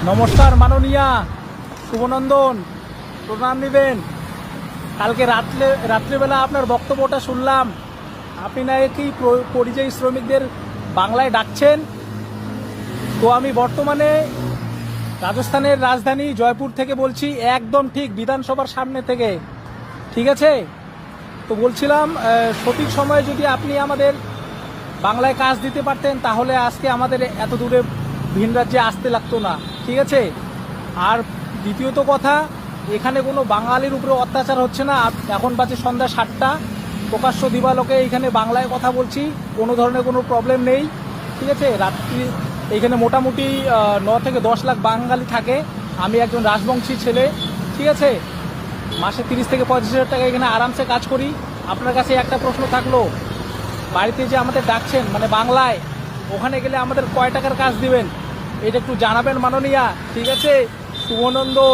নমস্কার মাননীয়া, শুভনন্দন, প্রণাম নেবেন। কালকে রাত্রেবেলা আপনার বক্তব্যটা শুনলাম। আপনি নাকি পরিযায়ী শ্রমিকদের বাংলায় ডাকছেন। তো আমি বর্তমানে রাজস্থানের রাজধানী জয়পুর থেকে বলছি, একদম ঠিক বিধানসভার সামনে থেকে। ঠিক আছে, তো বলছিলাম সঠিক সময়ে যদি আপনি আমাদের বাংলায় কাজ দিতে পারতেন তাহলে আজকে আমাদের এত দূরে ভিন রাজ্যে আসতে লাগতো না। ঠিক আছে, আর দ্বিতীয়ত কথা, এখানে কোনো বাঙালির উপরে অত্যাচার হচ্ছে না। এখন বাজে সন্ধ্যা 7টা, প্রকাশ্য দিবালোকে এখানে বাংলায় কথা বলছি, কোনো ধরনের কোনো প্রবলেম নেই। ঠিক আছে, রাত্রি এখানে মোটামুটি 9 থেকে 10 লাখ বাঙালি থাকে। আমি একজন রাজবংশী ছেলে। ঠিক আছে, মাসে 30 থেকে 35 হাজার টাকা এখানে আরামসে কাজ করি। আপনার কাছে একটা প্রশ্ন থাকলো, বাড়িতে যে আমাদের ডাকছেন মানে বাংলায়, ওখানে গেলে আমাদের কয় টাকার কাজ দিবেন এটা একটু জানাবেন মাননীয়া। ঠিক আছে, শুভনন্দন।